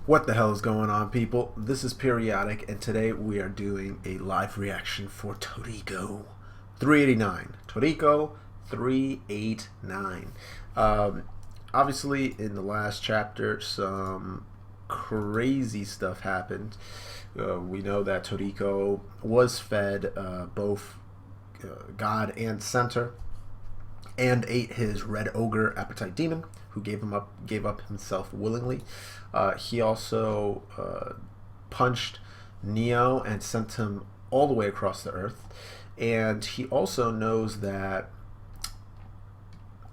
What the hell is going on, people? This is Periodic, and today we are doing a live reaction for Toriko 389. Toriko 389. Um, Obviously, in the last chapter, some crazy stuff happened. We know that Toriko was fed both God and Center, and ate his red ogre appetite demon, who gave up himself willingly. He also punched Neo and sent him all the way across the earth. And he also knows that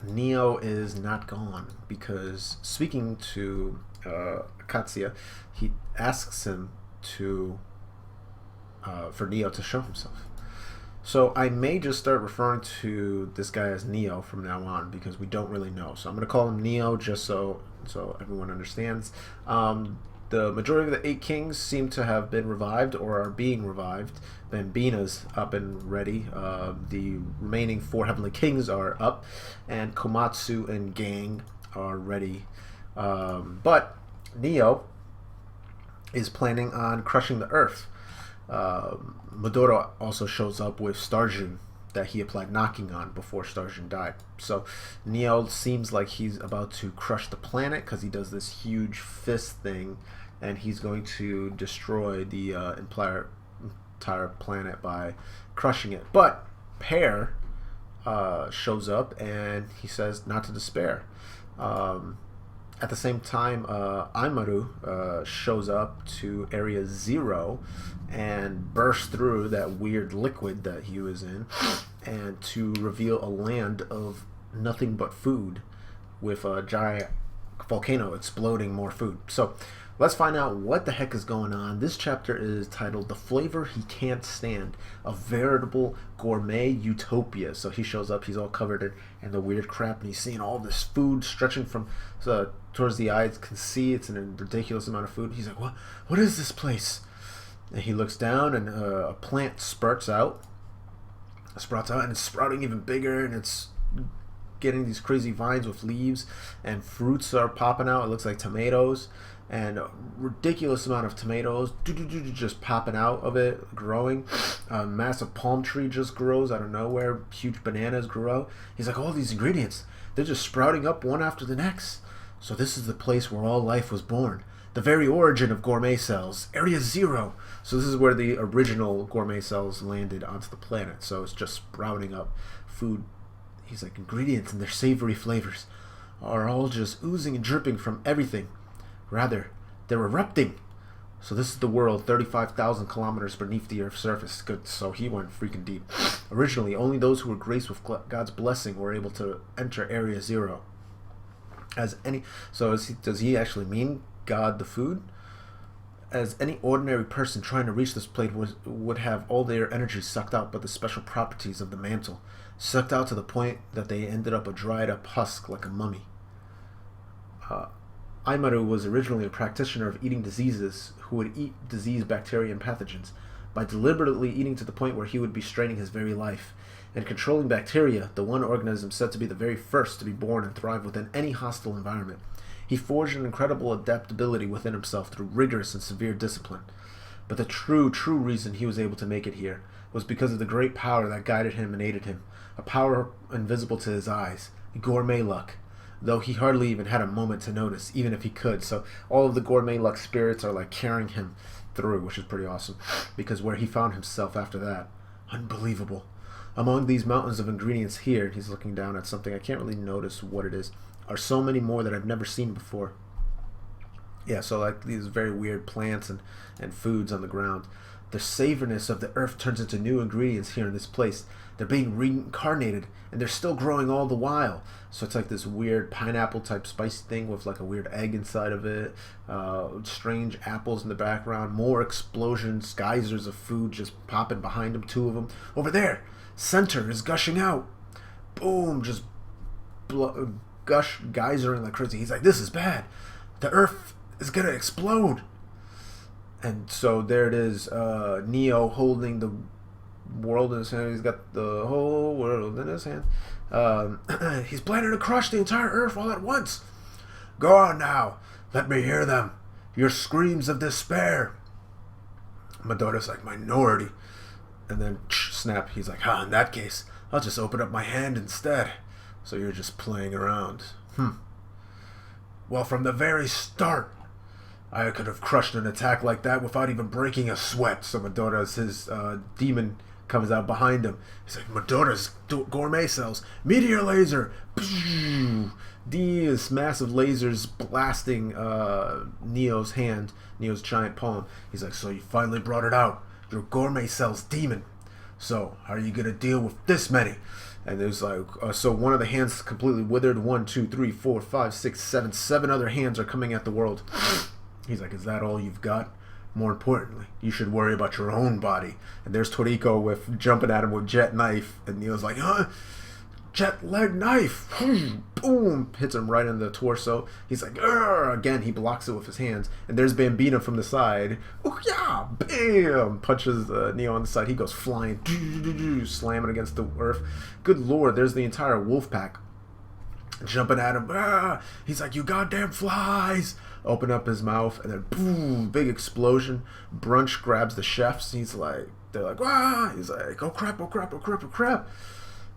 Neo is not gone, because speaking to Katsuya, he asks him to for Neo to show himself. So I may just start referring to this guy as Neo from now on, because we don't really know. So I'm going to call him Neo just so everyone understands. The majority of the 8 kings seem to have been revived or are being revived. Bambina's up and ready. The remaining 4 heavenly kings are up, and Komatsu and gang are ready. But Neo is planning on crushing the earth. Maduro also shows up with Starjun that he applied knocking on before Starjun died. So Neo seems like he's about to crush the planet, because he does this huge fist thing, and he's going to destroy the entire planet by crushing it. But Pear shows up, and he says not to despair. At the same time, Aimaru shows up to Area 0 and bursts through that weird liquid that he was in, and to reveal a land of nothing but food, with a giant volcano exploding more food. So let's find out what the heck is going on. This chapter is titled "The Flavor He Can't Stand," a veritable gourmet utopia. So he shows up, he's all covered in the weird crap, and he's seeing all this food stretching from towards the eyes. Can see it's a ridiculous amount of food. He's like, what is this place? And he looks down, and a plant sprouts out, and it's sprouting even bigger, and it's getting these crazy vines with leaves, and fruits are popping out. It looks like tomatoes, and a ridiculous amount of tomatoes just popping out of it, growing. A massive palm tree just grows out of nowhere. Huge bananas grow. He's like, all these ingredients, they're just sprouting up one after the next. So this is the place where all life was born. The very origin of gourmet cells, Area 0. So this is where the original gourmet cells landed onto the planet. So it's just sprouting up food. He's like, ingredients and their savory flavors are all just oozing and dripping from everything. Rather, they're erupting. So this is the world 35,000 kilometers beneath the Earth's surface. Good. So he went freaking deep. Originally, only those who were graced with God's blessing were able to enter Area 0. Does he actually mean God the food? As any ordinary person trying to reach this plate would have all their energy sucked out by the special properties of the mantle, sucked out to the point that they ended up a dried up husk like a mummy. Aimaru was originally a practitioner of eating diseases, who would eat disease bacteria and pathogens, by deliberately eating to the point where he would be straining his very life. And controlling bacteria, the one organism said to be the very first to be born and thrive within any hostile environment, he forged an incredible adaptability within himself through rigorous and severe discipline. But the true reason he was able to make it here was because of the great power that guided him and aided him, a power invisible to his eyes, gourmet luck, though he hardly even had a moment to notice, even if he could. So all of the gourmet luck spirits are like carrying him through, which is pretty awesome, because where he found himself after that, unbelievable. Among these mountains of ingredients here, he's looking down at something, I can't really notice what it is, are so many more that I've never seen before. Yeah, so like these very weird plants and foods on the ground. The savoriness of the earth turns into new ingredients here in this place. They're being reincarnated, and they're still growing all the while. So it's like this weird pineapple type spicy thing with like a weird egg inside of it. Strange apples in the background. More explosions, geysers of food just popping behind him. 2 of them. Over there, Center is gushing out. Boom, just geysering like crazy. He's like, this is bad. The earth is gonna explode. And so there it is, Neo holding the world in his hand. He's got the whole world in his hand. He's planning to crush the entire earth all at once. Go on now. Let me hear them. Your screams of despair. Madora's like, minority. And then, snap, he's like, in that case, I'll just open up my hand instead. So you're just playing around. Well, from the very start, I could have crushed an attack like that without even breaking a sweat. So Madora's, his demon comes out behind him. He's like, Madora's gourmet cells. Meteor laser. These massive lasers blasting Neo's hand, Neo's giant palm. He's like, so you finally brought it out. Your gourmet cells demon. So how are you going to deal with this many? And there's like, so one of the hands completely withered. 1, 2, 3, 4, 5, 6, 7. 7 other hands are coming at the world. He's like, is that all you've got? More importantly, you should worry about your own body. And there's Toriko with jumping at him with jet knife. And Neo's like, jet leg knife. Boom. Hits him right in the torso. He's like, again, he blocks it with his hands. And there's Bambina from the side. Oh, yeah. Bam. Punches Neo on the side. He goes flying. Slamming against the earth. Good lord, there's the entire wolf pack jumping at him. He's like, you goddamn flies. Open up his mouth, and then boom, big explosion. Brunch grabs the chefs. He's like, they're like, he's like, oh crap, oh crap, oh crap, oh crap.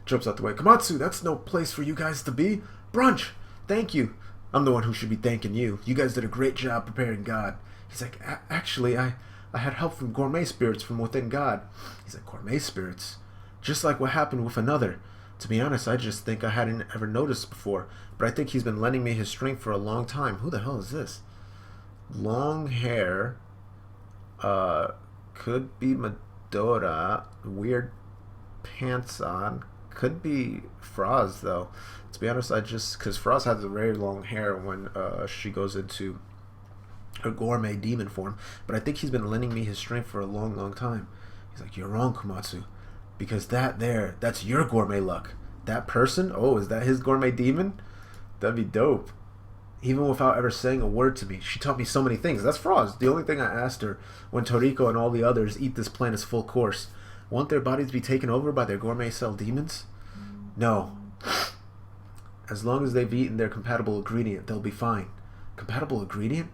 Jumps out the way. Komatsu, that's no place for you guys to be. Brunch, thank you. I'm the one who should be thanking you. You guys did a great job preparing God. He's like, actually, I had help from gourmet spirits from within God. He's like, gourmet spirits? Just like what happened with another. To be honest, I just think I hadn't ever noticed before. But I think he's been lending me his strength for a long time. Who the hell is this? Long hair. Could be Madora. Weird pants on. Could be Froz, though. To be honest, because Froz has a very long hair when she goes into her gourmet demon form. But I think he's been lending me his strength for a long, long time. He's like, you're wrong, Komatsu. Because that's your gourmet luck. That person? Oh, is that his gourmet demon? That'd be dope. Even without ever saying a word to me. She taught me so many things. That's Froz. The only thing I asked her when Toriko and all the others eat this planet's full course. Won't their bodies be taken over by their gourmet cell demons? No. As long as they've eaten their compatible ingredient, they'll be fine. Compatible ingredient?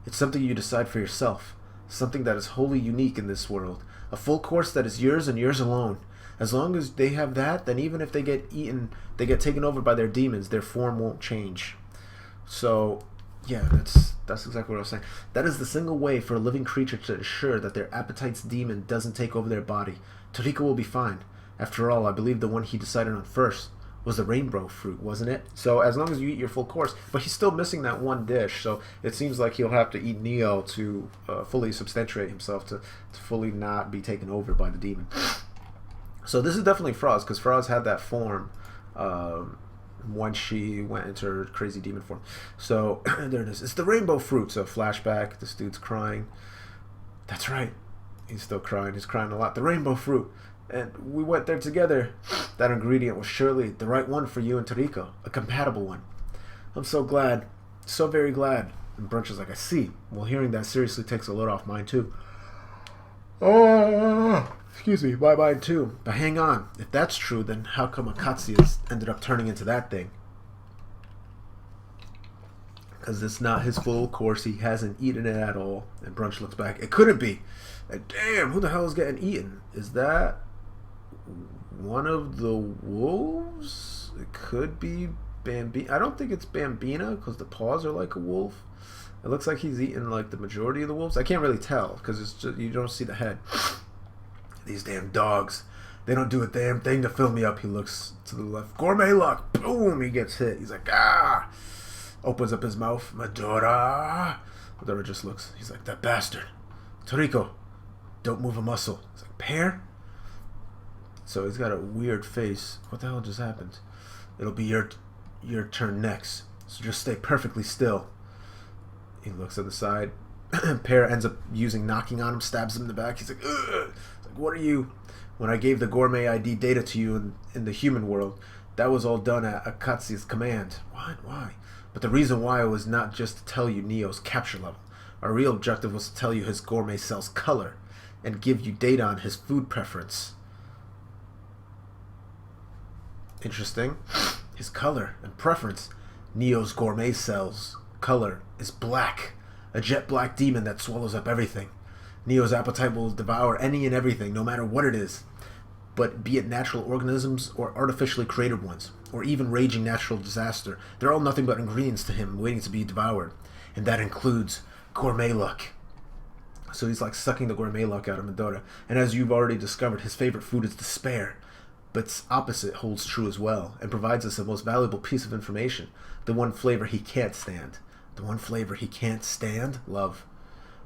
It's something you decide for yourself. Something that is wholly unique in this world. A full course that is yours and yours alone. As long as they have that, then even if they get eaten, they get taken over by their demons, their form won't change. So, yeah, that's exactly what I was saying. That is the single way for a living creature to ensure that their appetite's demon doesn't take over their body. Toriko will be fine. After all, I believe the one he decided on first was the rainbow fruit, wasn't it? So as long as you eat your full course, but he's still missing that one dish, so it seems like he'll have to eat Neo to fully substantiate himself, to fully not be taken over by the demon. So this is definitely Froz, because Froz had that form once she went into her crazy demon form. So there it is. It's the rainbow fruit. So flashback, this dude's crying. That's right. He's still crying. He's crying a lot. The rainbow fruit. And we went there together. That ingredient was surely the right one for you and Toriko. A compatible one. I'm so glad. So very glad. And Brunch is like, I see. Well, hearing that seriously takes a load off mine too. Oh, excuse me, my mind too. But hang on. If that's true, then how come Akatsuki has ended up turning into that thing? Because it's not his full course. He hasn't eaten it at all. And Brunch looks back. It couldn't be. Like, damn, who the hell is getting eaten? Is that one of the wolves? It could be Bambina. I don't think it's Bambina because the paws are like a wolf. It looks like he's eaten like the majority of the wolves. I can't really tell because it's just, you don't see the head. These damn dogs. They don't do a damn thing to fill me up. He looks to the left. Gourmet luck. Boom. He gets hit. He's like, ah. Opens up his mouth. Madora. Madora just looks. He's like, that bastard. Toriko. Don't move a muscle. He's like, pear? So he's got a weird face. What the hell just happened? It'll be your turn next. So just stay perfectly still. He looks at the side. Pear ends up knocking on him, stabs him in the back. He's like, ugh. He's like, what are you? When I gave the gourmet ID data to you in the human world, that was all done at Akatsuki's command. What? Why? But the reason why was not just to tell you Neo's capture level. Our real objective was to tell you his gourmet cell's color and give you data on his food preference. Interesting. His color and preference. Neo's gourmet cell's color is black. A jet black demon that swallows up everything. Neo's appetite will devour any and everything, no matter what it is. But be it natural organisms or artificially created ones, or even raging natural disaster, they're all nothing but ingredients to him waiting to be devoured. And that includes gourmet luck. So he's like sucking the gourmet luck out of Midora. And as you've already discovered, his favorite food is despair. But its opposite holds true as well, and provides us the most valuable piece of information. The one flavor he can't stand. The one flavor he can't stand? Love.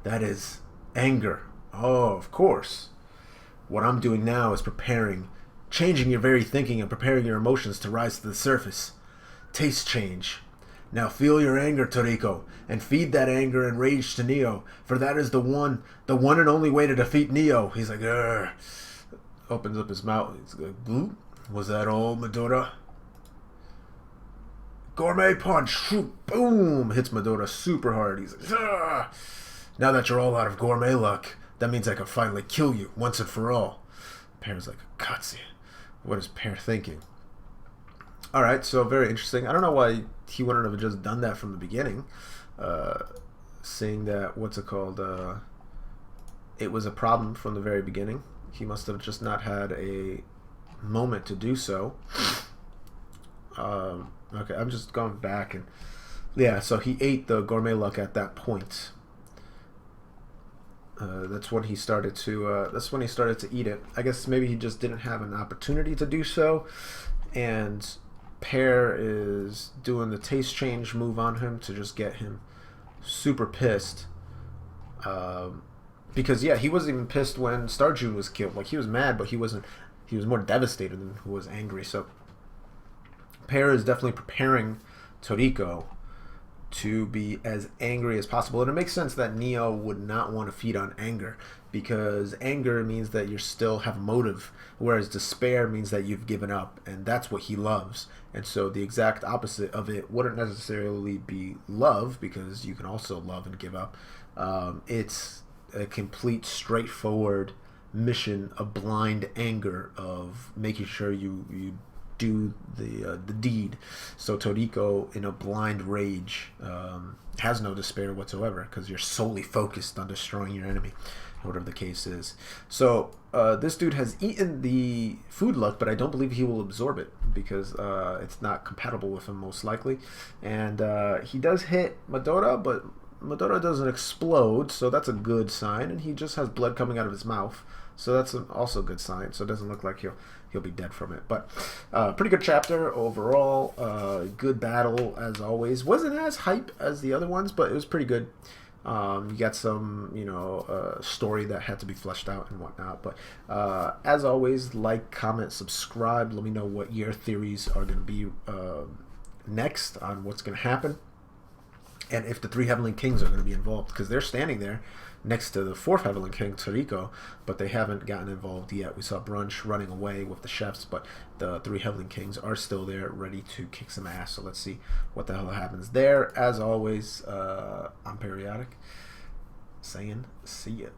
That is anger. Oh, of course. What I'm doing now is changing your very thinking and preparing your emotions to rise to the surface. Taste change. Now feel your anger, Toriko, and feed that anger and rage to Neo, for that is the one and only way to defeat Neo. He's like, Urgh. Opens up his mouth. He's like, Bloop. Was that all, Midora? Gourmet punch. Boom. Hits Midora super hard. He's like, Ugh. Now that you're all out of gourmet luck, that means I can finally kill you once and for all. Pear's like, Katsu. What is Pear thinking? Alright, so very interesting. I don't know why he wouldn't have just done that from the beginning. Seeing that, what's it called? It was a problem from the very beginning. He must have just not had a moment to do so. Okay, I'm just going back and yeah, so he ate the gourmet luck at that point. That's when he started to eat it. I guess maybe he just didn't have an opportunity to do so, and Pear is doing the taste change move on him to just get him super pissed. Because yeah, he wasn't even pissed when Star June was killed. Like, he was mad, but he wasn't. He was more devastated than he was angry. So Pear is definitely preparing Toriko to be as angry as possible. And it makes sense that Neo would not want to feed on anger, because anger means that you still have motive, whereas despair means that you've given up, and that's what he loves. And so the exact opposite of it wouldn't necessarily be love, because you can also love and give up. It's a complete straightforward mission of blind anger, of making sure you do the deed. So Toriko, in a blind rage, has no despair whatsoever, because you're solely focused on destroying your enemy, whatever the case is. So this dude has eaten the food luck, but I don't believe he will absorb it, because it's not compatible with him, most likely. And he does hit Midora, but Midora doesn't explode, so that's a good sign. And he just has blood coming out of his mouth, so that's also a good sign. So it doesn't look like he'll be dead from it. But pretty good chapter overall. Good battle as always. Wasn't as hype as the other ones, but it was pretty good. You got some, story that had to be fleshed out and whatnot. But as always, like, comment, subscribe. Let me know what your theories are going to be next on what's going to happen, and if the 3 Heavenly Kings are going to be involved, because they're standing there next to the 4th Heavenly King, Toriko, but they haven't gotten involved yet. We saw Brunch running away with the chefs, but the 3 Heavenly Kings are still there, ready to kick some ass. So let's see what the hell happens there. As always, I'm Periodic, saying see ya.